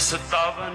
57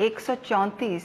134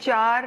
4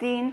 3,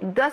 10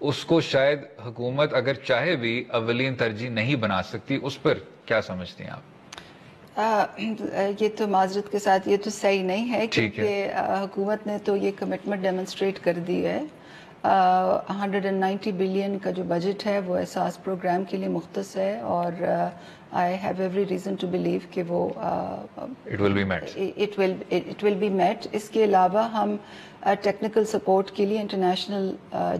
اس کو شاید حکومت اگر چاہے بھی اولین ترجیح نہیں بنا سکتی، اس پر کیا سمجھتی ہیں آپ؟ یہ تو معذرت کے ساتھ یہ تو صحیح نہیں ہے، کیونکہ حکومت نے تو یہ کمٹمنٹ ڈیمونسٹریٹ کر دی ہے. 190 بلین کا جو بجٹ ہے وہ احساس پروگرام کے لیے مختص ہے، اور I have every reason to believe کہ وہ It will be met. It will be met. اس کے علاوہ ہم ٹیکنیکل سپورٹ کے لیے انٹرنیشنل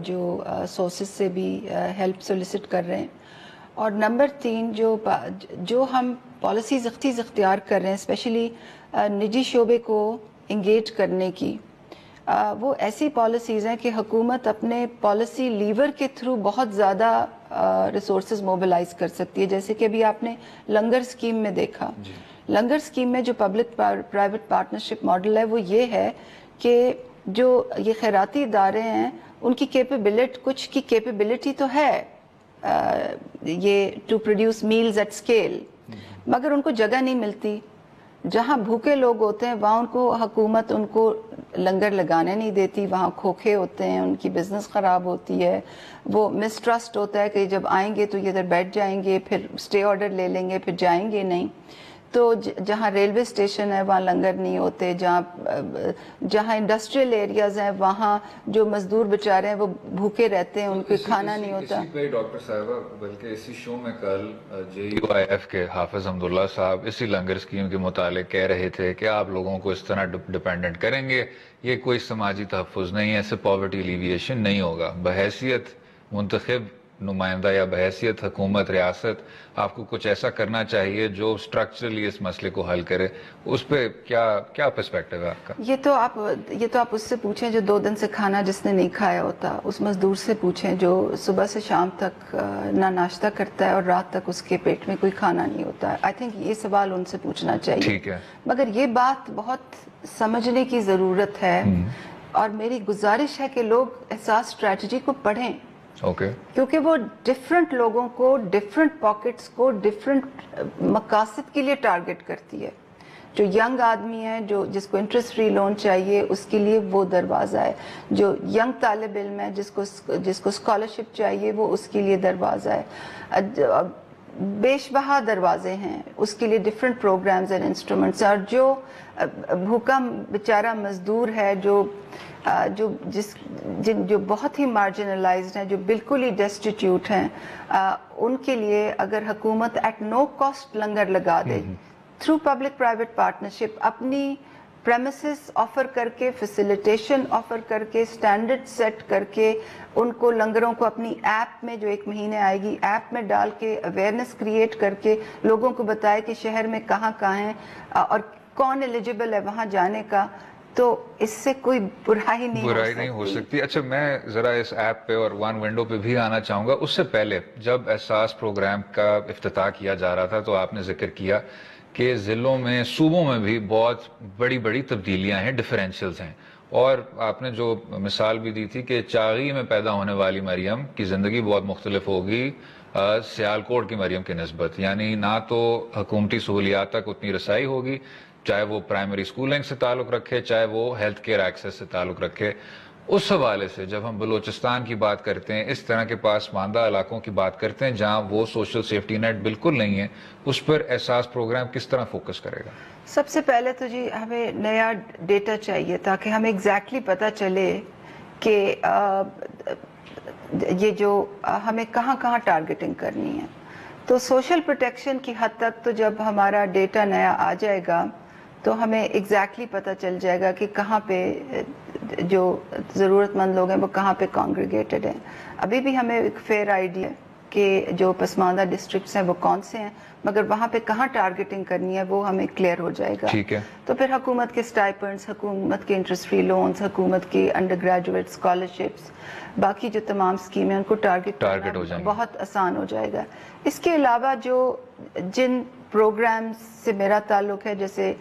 جو سورسز سے بھی ہیلپ سولیسٹ کر رہے ہیں. اور نمبر 3 جو ہم پالیسیز اختیار کر رہے ہیں اسپیشلی نجی شعبے کو انگیج کرنے کی، وہ ایسی پالیسیز ہیں کہ حکومت اپنے پالیسی لیور کے تھرو بہت زیادہ ریسورسز موبلائز کر سکتی ہے. جیسے کہ ابھی آپ نے لنگر اسکیم میں دیکھا، لنگر اسکیم میں جو پبلک پرائیویٹ پارٹنرشپ ماڈل ہے وہ یہ ہے کہ جو یہ خیراتی ادارے ہیں ان کی کچھ کی کیپیبلٹی تو ہے یہ to produce meals at scale, مگر ان کو جگہ نہیں ملتی. جہاں بھوکے لوگ ہوتے ہیں وہاں حکومت ان کو لنگر لگانے نہیں دیتی، وہاں کھوکھے ہوتے ہیں، ان کی بزنس خراب ہوتی ہے، وہ مسٹرسٹ ہوتا ہے کہ جب آئیں گے تو یہ ادھر بیٹھ جائیں گے، پھر اسٹے آرڈر لے لیں گے، پھر جائیں گے نہیں. تو جہاں ریلوے اسٹیشن ہے وہاں لنگر نہیں ہوتے، جہاں انڈسٹریل ایریاز ہیں وہاں جو مزدور بیچارے ہیں وہ بھوکے رہتے ہیں، ان کو کھانا نہیں ہوتا. اسی پہ ڈاکٹر صاحبہ بلکہ اسی شو میں کل JUIF کے حافظ حمداللہ صاحب اسی لنگر اسکیم کے متعلق کہہ رہے تھے کہ آپ لوگوں کو اس طرح ڈیپینڈنٹ کریں گے، یہ کوئی سماجی تحفظ نہیں ہے، اس سے پاورٹی ایلیویشن نہیں ہوگا. بحیثیت منتخب نمائندہ یا بحیثیت حکومت ریاست آپ کو کچھ ایسا کرنا چاہیے جو اسٹرکچرلی اس مسئلے کو حل کرے. اس پہ کیا پرسپیکٹو ہے آپ کا؟ یہ تو آپ اس سے پوچھیں جو 2 دن سے کھانا جس نے نہیں کھایا ہوتا، اس مزدور سے پوچھیں جو صبح سے شام تک نہ ناشتہ کرتا ہے اور رات تک اس کے پیٹ میں کوئی کھانا نہیں ہوتا. آئی تھنک یہ سوال ان سے پوچھنا چاہیے. ٹھیک ہے، مگر یہ بات بہت سمجھنے کی ضرورت ہے، اور میری گزارش ہے کہ لوگ احساس اسٹریٹجی کو پڑھیں. کیونکہ وہ ڈفرنٹ لوگوں کو، ڈفرنٹ پاکٹس کو ڈفرنٹ مقاصد کے لیے ٹارگٹ کرتی ہے. جو ینگ آدمی ہے جس کو انٹرسٹ فری لون چاہیے اس کے لیے وہ دروازہ ہے، جو ینگ طالب علم ہے جس کو اسکالرشپ چاہیے وہ اس کے لیے دروازہ ہے. بیش بہا دروازے ہیں اس کے لیے، ڈفرینٹ پروگرامز اینڈ انسٹرومنٹس. اور جو بھوکا بیچارہ مزدور ہے جو بہت ہی مارجنلائزڈ ہیں، جو بالکل ہی ڈیسٹیٹیوٹ ہیں، ان کے لیے اگر حکومت ایٹ نو کاسٹ لنگر لگا دے تھرو پبلک پرائیویٹ پارٹنرشپ، اپنی پریمیسز آفر کر کے، فیسیلیٹیشن آفر کر کے، اسٹینڈرڈ سیٹ کر کے، ان کو لنگروں کو اپنی ایپ میں جو 1 مہینے آئے گی ایپ میں ڈال کے اویئرنیس کریٹ کر کے لوگوں کو بتائے کہ شہر میں کہاں ہیں اور کون ایلیجیبل ہے وہاں جانے کا، تو اس سے کوئی برائی نہیں ہو سکتی. اچھا، میں ذرا اس ایپ پہ اور ون ونڈو پہ بھی آنا چاہوں گا. اس سے پہلے جب احساس پروگرام کا افتتاح کیا جا رہا تھا تو آپ نے ذکر کیا کہ ضلعوں میں، صوبوں میں بھی بہت بڑی تبدیلیاں ہیں، ڈفرینشیلز ہیں. اور آپ نے جو مثال بھی دی تھی کہ چاغی میں پیدا ہونے والی مریم کی زندگی بہت مختلف ہوگی سیالکوٹ کی مریم کی نسبت. یعنی نہ تو حکومتی سہولیات تک اتنی رسائی ہوگی، چاہے وہ پرائمری سکولنگ سے تعلق رکھے، چاہے وہ ہیلتھ کیئر ایکسیس سے تعلق رکھے. اس حوالے سے جب ہم بلوچستان کی بات کرتے ہیں، اس طرح کے پاسماندہ علاقوں کی بات کرتے ہیں جہاں وہ سوشل سیفٹی نیٹ بالکل نہیں ہے، اس پر احساس پروگرام کس طرح فوکس کرے گا؟ سب سے پہلے تو جی ہمیں نیا ڈیٹا چاہیے تاکہ ہمیں ایگزیکٹلی پتہ چلے کہ یہ جو ہمیں کہاں ٹارگیٹنگ کرنی ہے. تو سوشل پروٹیکشن کی حد تک تو جب ہمارا ڈیٹا نیا آ جائے گا تو ہمیں ایگزیکٹلی پتہ چل جائے گا کہ کہاں پہ جو ضرورت مند لوگ ہیں وہ کہاں پہ کانگریگیٹڈ ہیں. ابھی بھی ہمیں ایک فیئر آئیڈیا کہ جو پسماندہ ڈسٹرکٹس ہیں وہ کون سے ہیں، مگر وہاں پہ کہاں ٹارگیٹنگ کرنی ہے وہ ہمیں کلیئر ہو جائے گا. ٹھیک ہے. تو پھر حکومت کے اسٹائپنڈس، حکومت کے انٹرسٹ فری لونز، حکومت کے انڈر گریجویٹ اسکالرشپس، باقی جو تمام اسکیمیں ان کو ٹارگیٹ ہو جائیں بہت آسان ہو جائے گا. اس کے علاوہ جن پروگرامز سے میرا تعلق ہے، جیسے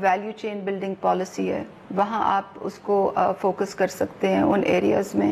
ویلیو چین بلڈنگ پالیسی ہے، وہاں آپ اس کو فوکس کر سکتے ہیں ان ایریاز میں.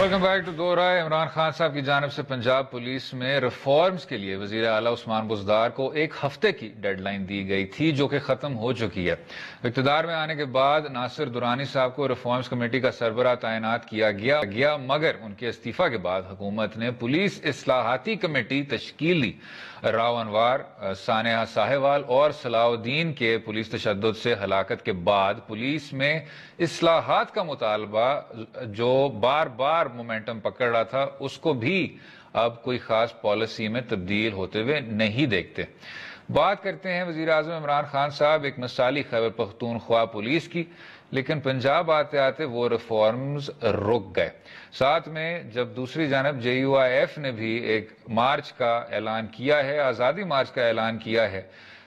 ویلکم بیک ٹو دو رائے. عمران خان صاحب کی جانب سے پنجاب پولیس میں ریفارمز کے لیے وزیر اعلیٰ عثمان بزدار کو ایک ہفتے کی ڈیڈ لائن دی گئی تھی جو کہ ختم ہو چکی ہے. اقتدار میں آنے کے بعد ناصر درانی صاحب کو ریفارمز کمیٹی کا سربراہ تعینات کیا گیا مگر ان کے استعفیٰ کے بعد حکومت نے پولیس اصلاحاتی کمیٹی تشکیل دی. راؤ انوار، سانحہ ساہیوال اور صلاح الدین کے پولیس تشدد سے ہلاکت کے بعد پولیس میں اصلاحات کا مطالبہ جو بار بار مومنٹم پکڑ رہا تھا اس کو بھی اب کوئی خاص پالیسی میں تبدیل ہوتے ہوئے نہیں دیکھتے. بات کرتے ہیں وزیر اعظم عمران خان صاحب ایک مثالی خیبر پختونخوا پولیس کی، لیکن پنجاب آتے آتے وہ ریفارمز رک گئے. ساتھ میں جب دوسری جانب JUIF نے بھی ایک مارچ کا اعلان کیا ہے، آزادی مارچ کا اعلان کیا ہے،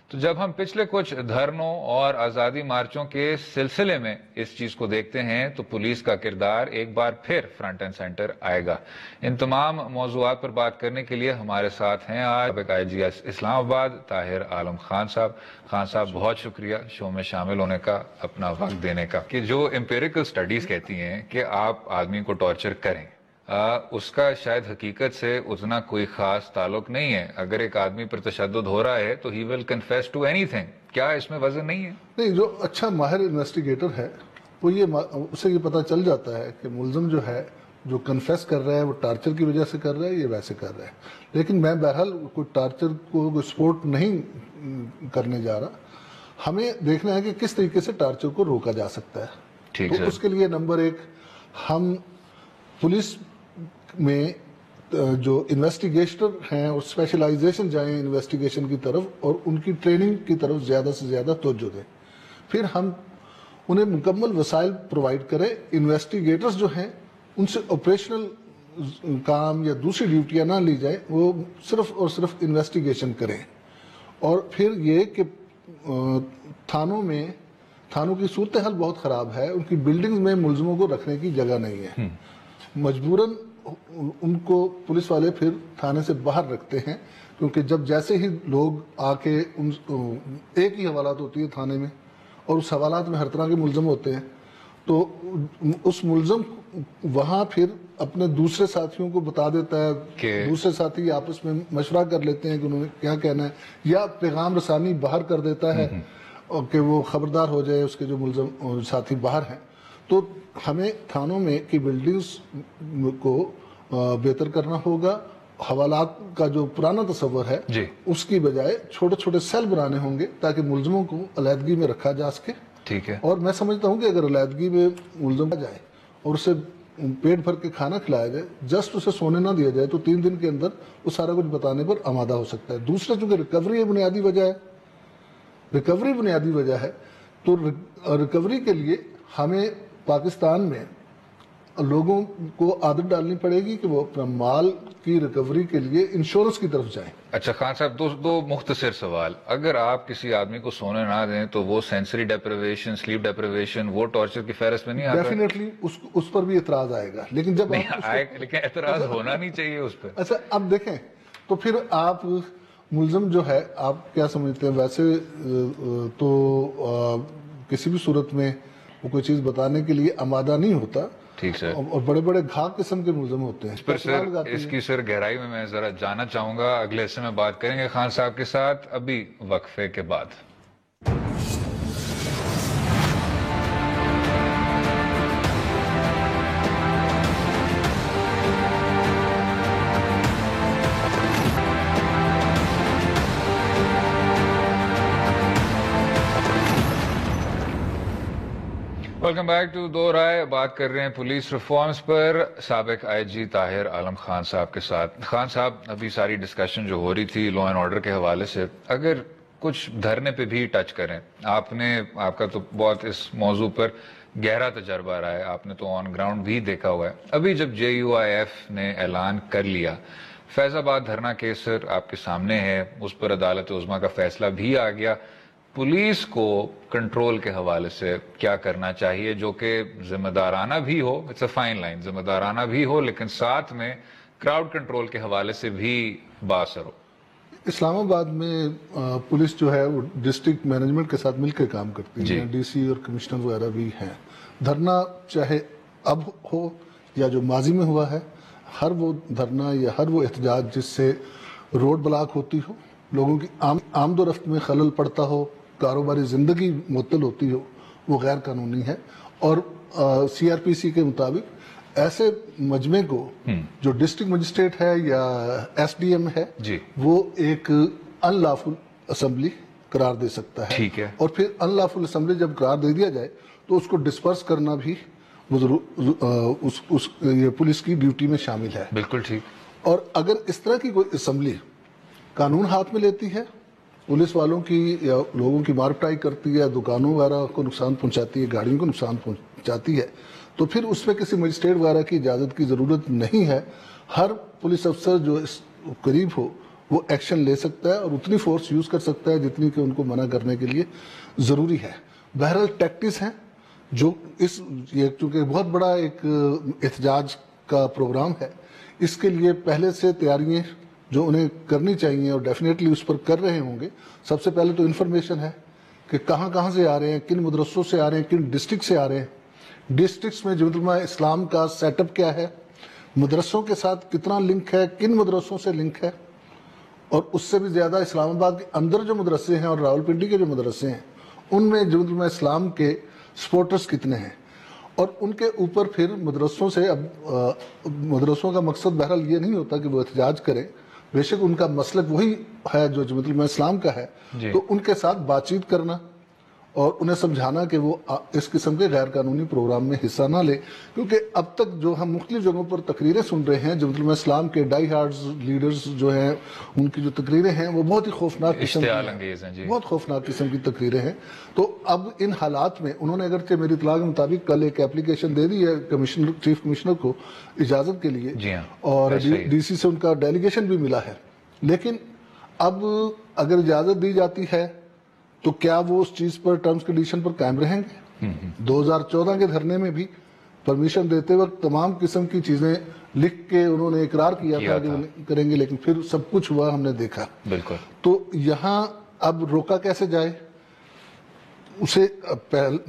تو جب ہم پچھلے کچھ دھرنوں اور آزادی مارچوں کے سلسلے میں اس چیز کو دیکھتے ہیں تو پولیس کا کردار ایک بار پھر فرنٹ اینڈ سینٹر آئے گا. ان تمام موضوعات پر بات کرنے کے لیے ہمارے ساتھ ہیں آج سابق IG اسلام آباد طاہر عالم خان صاحب. خان صاحب بہت شکریہ شو میں شامل ہونے کا، اپنا وقت دینے کا. کہ جو امپیریکل سٹڈیز کہتی ہیں کہ آپ آدمی کو ٹارچر کریں، اس کا شاید حقیقت سے اتنا کوئی خاص تعلق نہیں ہے. اگر ایک آدمی پر تشدد ہو رہا ہے تو ہی ول کنفیس ٹو اینی تھنگ. کیا اس میں وزن نہیں ہے؟ نہیں، جو اچھا ماہر انویسٹیگیٹر ہے وہ اسے یہ پتہ چل جاتا ہے کہ ملزم جو ہے جو کنفیس کر رہا ہے وہ ٹارچر کی وجہ سے کر رہا ہے یا ویسے کر رہا ہے. لیکن میں بہرحال کوئی ٹارچر کو کوئی سپورٹ نہیں کرنے جا رہا. ہمیں دیکھنا ہے کہ کس طریقے سے ٹارچر کو روکا جا سکتا ہے. تو اس کے لیے نمبر ایک، ہم پولیس میں جو انویسٹیگیشنر ہیں اور اسپیشلائزیشن جائیں انویسٹیگیشن کی طرف اور ان کی ٹریننگ کی طرف زیادہ سے زیادہ توجہ دیں. پھر ہم انہیں مکمل وسائل پرووائڈ کریں. انویسٹیگیٹرز جو ہیں ان سے آپریشنل کام یا دوسری ڈیوٹیاں نہ لی جائیں، وہ صرف اور صرف انویسٹیگیشن کریں. اور پھر یہ کہ تھانوں کی صورتحال بہت خراب ہے، ان کی بلڈنگز میں ملزموں کو رکھنے کی جگہ نہیں ہے. مجبوراً ان کو پولیس والے پھر تھانے سے باہر رکھتے ہیں، کیونکہ جب جیسے ہی لوگ آ کے ایک ہی حوالات ہوتی ہے تھانے میں اور اس حوالات میں ہر طرح کے ملزم ہوتے ہیں، تو اس ملزم وہاں پھر اپنے دوسرے ساتھیوں کو بتا دیتا ہے، دوسرے ساتھی آپس میں مشورہ کر لیتے ہیں کہ انہوں نے کیا کہنا ہے، یا پیغام رسانی باہر کر دیتا ہے کہ وہ خبردار ہو جائے اس کے جو ملزم ساتھی باہر ہیں. تو ہمیں تھانوں میں کی بلڈنگز کو بہتر کرنا ہوگا. حوالات کا جو پرانا تصور ہے اس کی بجائے چھوٹے چھوٹے سیل بنانے ہوں گے تاکہ ملزموں کو علیحدگی میں رکھا جا سکے. ٹھیک ہے. اور میں سمجھتا ہوں کہ اگر علیحدگی میں ملزم جائے اور اسے پیٹ بھر کے کھانا کھلایا جائے، جسٹ اسے سونے نہ دیا جائے، تو 3 دن کے اندر وہ سارا کچھ بتانے پر آمادہ ہو سکتا ہے. دوسرا چونکہ ریکوری بنیادی وجہ ہے، تو ریکوری کے لیے ہمیں پاکستان میں لوگوں کو عادت ڈالنی پڑے گی کہ وہ اپنا مال کی ریکوری کے لیے انشورنس کی طرف جائیں. اچھا خان صاحب، دو مختصر سوال. اگر آپ کسی آدمی کو سونے نہ دیں تو وہ سینسری ڈیپریویشن، سلیپ ڈیپریویشن، وہ ٹارچر کی فہرست میں نہیں آتا؟ ڈیفینیٹلی اس پر بھی اعتراض آئے گا، لیکن جب لیکن اعتراض ہونا نہیں چاہیے اس پہ. اچھا اب دیکھیں، تو پھر آپ ملزم جو ہے آپ کیا سمجھتے ہیں؟ ویسے تو کسی بھی صورت میں وہ کوئی چیز بتانے کے لیے آمادہ نہیں ہوتا. ٹھیک سر. اور بڑے بڑے گھاگ قسم کے ملزم ہوتے ہیں. اس کی سر گہرائی میں ذرا جاننا چاہوں گا. اگلے حصے میں بات کریں گے خان صاحب کے ساتھ، ابھی وقفے کے بعد. ویلکم بیک ٹو دو رائے. بات کر رہے ہیں پولیس ریفارمز پر سابق IG طاہر عالم خان صاحب کے ساتھ. خان صاحب، ابھی ساری ڈسکشن جو ہو رہی تھی لا اینڈ آرڈر کے حوالے سے، اگر کچھ دھرنے پہ بھی ٹچ کریں، آپ کا تو بہت اس موضوع پر گہرا تجربہ رہا ہے، آپ نے تو آن گراؤنڈ بھی دیکھا ہوا ہے. ابھی جب JUIF نے اعلان کر لیا، فیض آباد دھرنا کیس سر آپ کے سامنے ہے، اس پر عدالت عظمیٰ کا فیصلہ بھی آ گیا. پولیس کو کنٹرول کے حوالے سے کیا کرنا چاہیے جو کہ ذمہ دارانہ بھی ہو؟ اٹس اے فائن لائن، ذمہ دارانہ بھی ہو لیکن ساتھ میں کراؤڈ کنٹرول کے حوالے سے بھی باثر ہو. اسلام آباد میں پولیس جو ہے وہ ڈسٹرکٹ مینجمنٹ کے ساتھ مل کے کام کرتی ہے. DC اور کمشنر وغیرہ بھی ہیں. دھرنا چاہے اب ہو یا جو ماضی میں ہوا ہے، ہر وہ دھرنا یا ہر وہ احتجاج جس سے روڈ بلاک ہوتی ہو، لوگوں کی آمد و رفت میں خلل پڑتا ہو، کاروباری زندگی معطل ہوتی ہو، وہ غیر قانونی ہے. اور سی آر پی سی کے مطابق ایسے مجمع کو جو ڈسٹرکٹ مجسٹریٹ ہے یا ایس ڈی ایم ہے وہ ایک ان لافل اسمبلی قرار دے سکتا ہے. ٹھیک ہے. اور پھر ان لافل اسمبلی جب قرار دے دیا جائے تو اس کو ڈسپرس کرنا بھی یہ پولیس کی ڈیوٹی میں شامل ہے. بالکل ٹھیک. اور اگر اس طرح کی کوئی اسمبلی قانون ہاتھ میں لیتی ہے، پولیس والوں کی یا لوگوں کی مار پٹائی کرتی ہے، دکانوں وغیرہ کو نقصان پہنچاتی ہے، گاڑیوں کو نقصان پہنچاتی ہے، تو پھر اس میں کسی مجسٹریٹ وغیرہ کی اجازت کی ضرورت نہیں ہے. ہر پولیس افسر جو اس قریب ہو وہ ایکشن لے سکتا ہے اور اتنی فورس یوز کر سکتا ہے جتنی کہ ان کو منع کرنے کے لیے ضروری ہے. بہرحال ٹیکٹکس ہیں جو یہ چونکہ بہت بڑا ایک احتجاج کا پروگرام ہے، اس کے لیے پہلے سے تیاریاں جو انہیں کرنی چاہیے اور ڈیفینیٹلی اس پر کر رہے ہوں گے. سب سے پہلے تو انفارمیشن ہے کہ کہاں سے آ رہے ہیں، کن مدرسوں سے آ رہے ہیں، کن ڈسٹرکٹ سے آ رہے ہیں، ڈسٹرکٹس میں جمعیت علماء اسلام کا سیٹ اپ کیا ہے، مدرسوں کے ساتھ کتنا لنک ہے، کن مدرسوں سے لنک ہے، اور اس سے بھی زیادہ اسلام آباد کے اندر جو مدرسے ہیں اور راولپنڈی کے جو مدرسے ہیں ان میں جمعیت علماء اسلام کے سپورٹرز کتنے ہیں، اور ان کے اوپر پھر مدرسوں سے. اب مدرسوں کا مقصد بہرحال یہ نہیں ہوتا کہ وہ احتجاج کریں، بے شک ان کا مسلک وہی ہے جو جمعیت علماء اسلام کا ہے، تو ان کے ساتھ بات چیت کرنا اور انہیں سمجھانا کہ وہ اس قسم کے غیر قانونی پروگرام میں حصہ نہ لے. کیونکہ اب تک جو ہم مختلف جگہوں پر تقریریں سن رہے ہیں، جمعیت علماء اسلام کے ڈائی ہارڈز لیڈرز جو ہیں ان کی جو تقریریں ہیں وہ بہت ہی خوفناک قسم کی بہت خوفناک قسم کی تقریریں ہیں. تو اب ان حالات میں انہوں نے اگرچہ میری اطلاع کے مطابق کل ایک اپلیکیشن دے دی ہے چیف کمشنر کو اجازت کے لیے، اور ڈی سی سے ان کا ڈیلیگیشن بھی ملا ہے، لیکن اب اگر اجازت دی جاتی ہے تو کیا وہ اس چیز پر ٹرمز کنڈیشن پر قائم رہیں گے؟ 2014 کے دھرنے میں بھی پرمیشن دیتے وقت تمام قسم کی چیزیں لکھ کے انہوں نے اقرار کیا تھا کہ کریں گے، لیکن پھر سب کچھ ہوا ہم نے دیکھا. بالکل. تو یہاں اب روکا کیسے جائے؟ اسے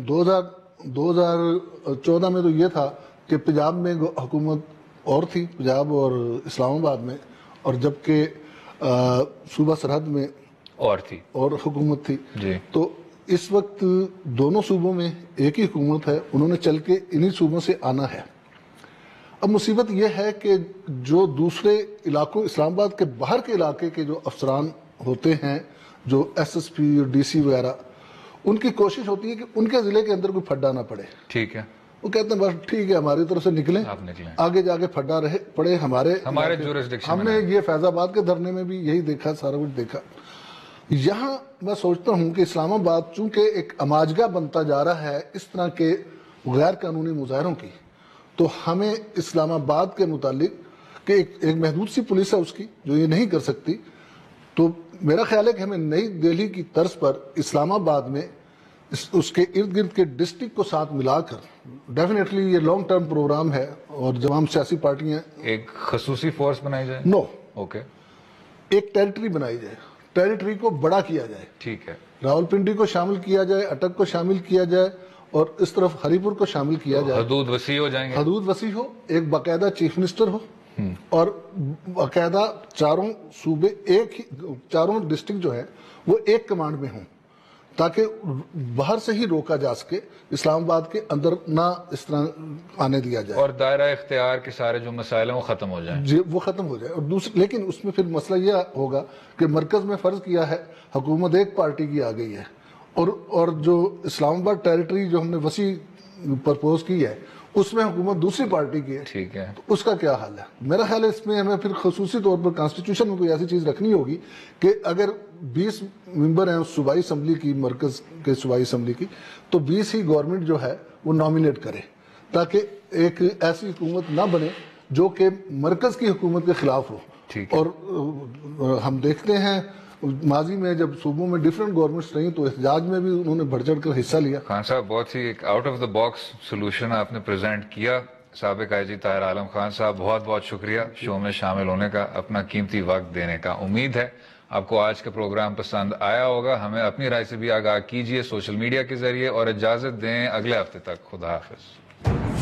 2014 میں تو یہ تھا کہ پنجاب میں حکومت اور تھی، پنجاب اور اسلام آباد میں، اور جبکہ صوبہ سرحد میں اور حکومت تھی. تو اس وقت دونوں صوبوں میں ایک ہی حکومت ہے، انہوں نے چل کے انہی صوبوں سے آنا ہے. اب مصیبت یہ ہے کہ جو دوسرے علاقوں، اسلام آباد کے باہر کے علاقے کے جو افسران ہوتے ہیں، جو ایس ایس پی اور ڈی سی وغیرہ، ان کی کوشش ہوتی ہے کہ ان کے ضلع کے اندر کوئی پھڈا نہ پڑے. ٹھیک ہے. وہ کہتے ہیں بس ٹھیک ہے ہماری طرف سے نکلیں، آگے جا کے پھڈا پڑے ہمارے جورسڈکشن. ہم نے یہ فیض آباد کے دھرنے میں بھی یہی دیکھا، سارا کچھ دیکھا. یہاں میں سوچتا ہوں کہ اسلام آباد چونکہ ایک اماجگاہ بنتا جا رہا ہے اس طرح کے غیر قانونی مظاہروں کی، تو ہمیں اسلام آباد کے متعلق کہ ایک محدود سی پولیس ہے اس کی جو یہ نہیں کر سکتی، تو میرا خیال ہے کہ ہمیں نئی دہلی کی طرز پر اسلام آباد میں اس کے ارد گرد کے ڈسٹرکٹ کو ساتھ ملا کر، ڈیفینیٹلی یہ لانگ ٹرم پروگرام ہے، اور جب ہم سیاسی پارٹیاں ایک خصوصی فورس بنائی جائے، ایک ٹیریٹری بنائی جائے، ٹیریٹری کو بڑا کیا جائے. ٹھیک ہے. راولپنڈی کو شامل کیا جائے، اٹک کو شامل کیا جائے، اور اس طرف ہری پور کو شامل کیا جائے. حدود وسیع ہو جائیں گے. حدود وسیع ہو، ایک باقاعدہ چیف منسٹر ہو، اور باقاعدہ چاروں صوبے چاروں ڈسٹرکٹ جو ہے وہ ایک کمانڈ میں ہوں، تاکہ باہر سے ہی روکا جا سکے، اسلام آباد کے اندر نہ اس طرح آنے دیا جائے، اور دائرہ اختیار کے سارے جو مسائل ہیں وہ ختم ہو جائیں. جی وہ ختم ہو جائے. اور لیکن اس میں پھر مسئلہ یہ ہوگا کہ مرکز میں فرض کیا ہے حکومت ایک پارٹی کی آ گئی ہے، اور جو اسلام آباد ٹیریٹری جو ہم نے وسیع پرپوز کی ہے اس میں حکومت دوسری پارٹی کی ہے. ٹھیک ہے. تو اس کا کیا حال ہے؟ میرا خیال ہے اس میں ہمیں پھر خصوصی طور پر کانسٹیٹیوشن میں کوئی ایسی چیز رکھنی ہوگی کہ اگر 20 ممبر ہیں اس صوبائی اسمبلی کی، مرکز کے صوبائی اسمبلی کی، تو 20 ہی گورنمنٹ جو ہے وہ نامینیٹ کرے، تاکہ ایک ایسی حکومت نہ بنے جو کہ مرکز کی حکومت کے خلاف ہو. اور ہم دیکھتے ہیں ماضی میں جب صوبوں میں ڈیفرنٹ گورنمنٹس رہی تو احتجاج میں بھی انہوں نے بڑھ چڑھ کر حصہ لیا. خان صاحب بہت ہی ایک out of the box solution آپ نے پریزنٹ کیا. سابق آئی جی طاہر عالم خان صاحب بہت بہت شکریہ شو میں شامل ہونے کا، اپنا قیمتی وقت دینے کا. امید ہے آپ کو آج کا پروگرام پسند آیا ہوگا. ہمیں اپنی رائے سے بھی آگاہ کیجیے سوشل میڈیا کے ذریعے، اور اجازت دیں اگلے ہفتے تک. خدا حافظ.